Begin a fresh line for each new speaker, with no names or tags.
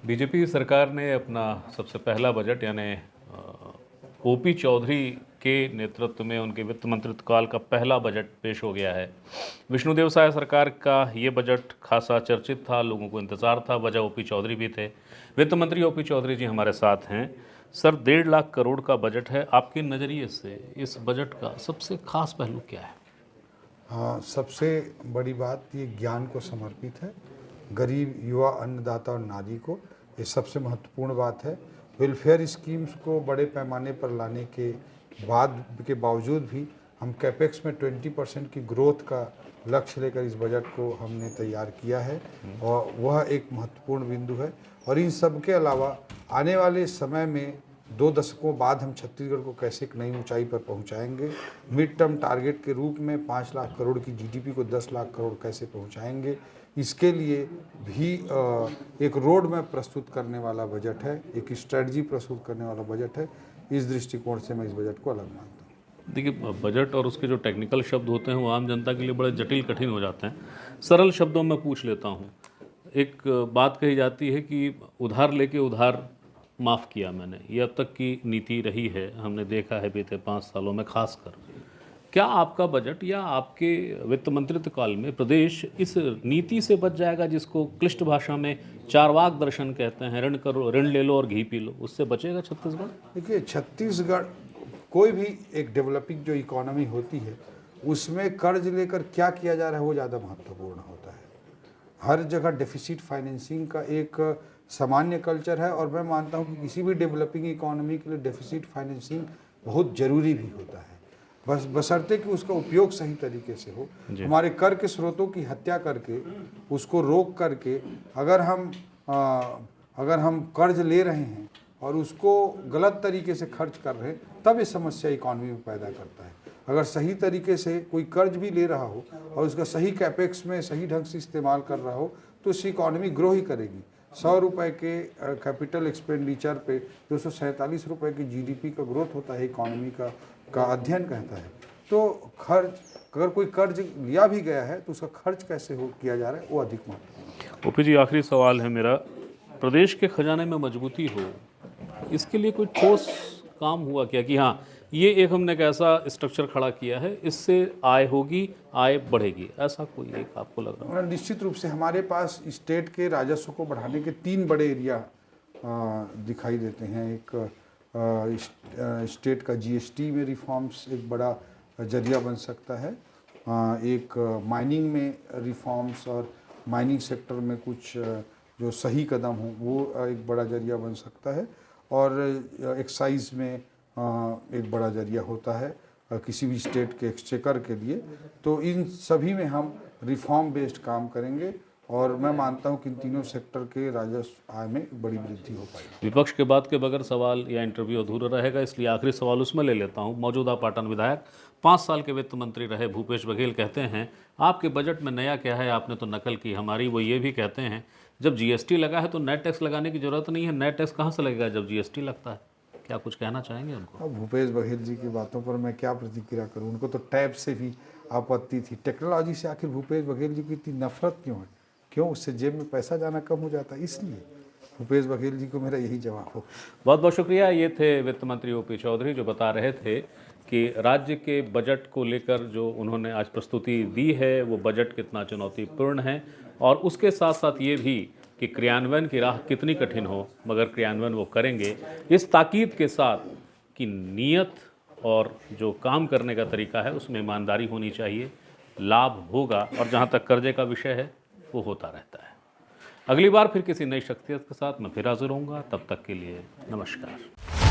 BJP सरकार ने अपना सबसे पहला बजट यानी ओपी चौधरी के नेतृत्व में उनके वित्त मंत्रित्व काल का पहला बजट पेश हो गया है। विष्णुदेव साय सरकार का ये बजट खासा चर्चित था, लोगों को इंतज़ार था, वजह ओपी चौधरी भी थे। वित्त मंत्री ओपी चौधरी जी हमारे साथ हैं। सर, 1.5 लाख करोड़ का बजट है, आपके नज़रिए से इस बजट का सबसे खास पहलू क्या है?
हाँ, सबसे बड़ी बात ये ज्ञान को समर्पित है, गरीब, युवा, अन्नदाता और नारी को, ये सबसे महत्वपूर्ण बात है। वेलफेयर स्कीम्स को बड़े पैमाने पर लाने के बावजूद भी हम कैपेक्स में 20% की ग्रोथ का लक्ष्य लेकर इस बजट को हमने तैयार किया है और वह एक महत्वपूर्ण बिंदु है। और इन सब के अलावा आने वाले समय में 2 दशकों बाद हम छत्तीसगढ़ को कैसे एक नई ऊंचाई पर पहुंचाएंगे, मिड टर्म टारगेट के रूप में 5 लाख करोड़ की जीडीपी को 10 लाख करोड़ कैसे पहुंचाएंगे, इसके लिए भी एक रोड मैप प्रस्तुत करने वाला बजट है, एक स्ट्रेटजी प्रस्तुत करने वाला बजट है। इस दृष्टिकोण से मैं इस बजट को अलग मानता हूँ।
देखिए, बजट और उसके जो टेक्निकल शब्द होते हैं वो आम जनता के लिए बड़े जटिल कठिन हो जाते हैं। सरल शब्दों में पूछ लेता हूँ। एक बात कही जाती है कि उधार लेके उधार माफ़ किया मैंने, ये अब तक की नीति रही है, हमने देखा है बीते 5 सालों में खासकर। क्या आपका बजट या आपके वित्त मंत्रित्व काल में प्रदेश इस नीति से बच जाएगा जिसको क्लिष्ट भाषा में चारवाक दर्शन कहते हैं, ऋण करो, ऋण ले लो और घी पी लो, उससे बचेगा छत्तीसगढ़?
देखिए, छत्तीसगढ़ कोई भी एक डेवलपिंग जो इकोनॉमी होती है उसमें कर्ज लेकर क्या किया जा रहा है वो ज़्यादा महत्वपूर्ण होता है। हर जगह डेफिसिट फाइनेंसिंग का एक सामान्य कल्चर है और मैं मानता हूँ कि किसी भी डेवलपिंग इकोनॉमी के लिए डेफिसिट फाइनेंसिंग बहुत ज़रूरी भी होता है, बस बशर्ते कि उसका उपयोग सही तरीके से हो। हमारे कर के स्रोतों की हत्या करके, उसको रोक करके अगर हम कर्ज ले रहे हैं और उसको गलत तरीके से खर्च कर रहे हैं, तब ये समस्या इकॉनमी में पैदा करता है। अगर सही तरीके से कोई कर्ज भी ले रहा हो और उसका सही कैपेक्स में सही ढंग से इस्तेमाल कर रहा हो तो इसकी इकॉनमी ग्रो ही करेगी। 100 रुपये के कैपिटल एक्सपेंडिचर पे 247 रुपये की जीडीपी का ग्रोथ होता है इकॉनमी का अध्ययन कहता है। तो खर्च, अगर कोई कर्ज लिया भी गया है तो उसका खर्च कैसे किया जा रहा है वो अधिक महत्वपूर्ण है।
ओपी जी, आखिरी सवाल है मेरा, प्रदेश के खजाने में मजबूती हो, इसके लिए कोई ठोस काम हुआ क्या कि हाँ, ये एक हमने एक ऐसा स्ट्रक्चर खड़ा किया है, इससे आय होगी, आय बढ़ेगी, ऐसा कोई एक आपको लग रहा है?
निश्चित रूप से हमारे पास स्टेट के राजस्व को बढ़ाने के 3 बड़े एरिया दिखाई देते हैं। एक स्टेट का जीएसटी में रिफॉर्म्स एक बड़ा जरिया बन सकता है, एक माइनिंग में रिफॉर्म्स और माइनिंग सेक्टर में कुछ जो सही कदम हो वो एक बड़ा जरिया बन सकता है, और एक्साइज में एक बड़ा जरिया होता है किसी भी स्टेट के एक्सचेकर के लिए। तो इन सभी में हम रिफॉर्म बेस्ड काम करेंगे और मैं मानता हूं कि इन तीनों सेक्टर के राजस्व आय में बड़ी वृद्धि हो पाएगी।
विपक्ष के बात के बगैर सवाल या इंटरव्यू अधूरा रहेगा, इसलिए आखिरी सवाल उसमें ले लेता हूं। मौजूदा पाटन विधायक, 5 साल के वित्त मंत्री रहे भूपेश बघेल कहते हैं आपके बजट में नया क्या है, आपने तो नकल की हमारी। वो ये भी कहते हैं जब जीएसटी लगा है तो नए टैक्स लगाने की जरूरत नहीं है, नए टैक्स कहाँ से लगेगा जब जीएसटी लगता है। क्या कुछ कहना चाहेंगे उनको?
अब भूपेश बघेल जी की बातों पर मैं क्या प्रतिक्रिया करूं, उनको तो टैब से भी आपत्ति थी, टेक्नोलॉजी से आखिर भूपेश बघेल जी की इतनी नफरत क्यों है? क्यों उससे जेब में पैसा जाना कम हो जाता है? इसलिए भूपेश बघेल जी को मेरा यही जवाब हो।
बहुत बहुत शुक्रिया। ये थे वित्त मंत्री ओपी चौधरी जो बता रहे थे कि राज्य के बजट को लेकर जो उन्होंने आज प्रस्तुति दी है वो बजट कितना चुनौतीपूर्ण है, और उसके साथ साथ ये भी कि क्रियान्वयन की राह कितनी कठिन हो मगर क्रियान्वयन वो करेंगे, इस ताकीद के साथ कि नीयत और जो काम करने का तरीका है उसमें ईमानदारी होनी चाहिए, लाभ होगा। और जहाँ तक कर्जे का विषय है वो होता रहता है। अगली बार फिर किसी नई शख्सियत के साथ मैं फिर हाजिर होऊंगा, तब तक के लिए नमस्कार।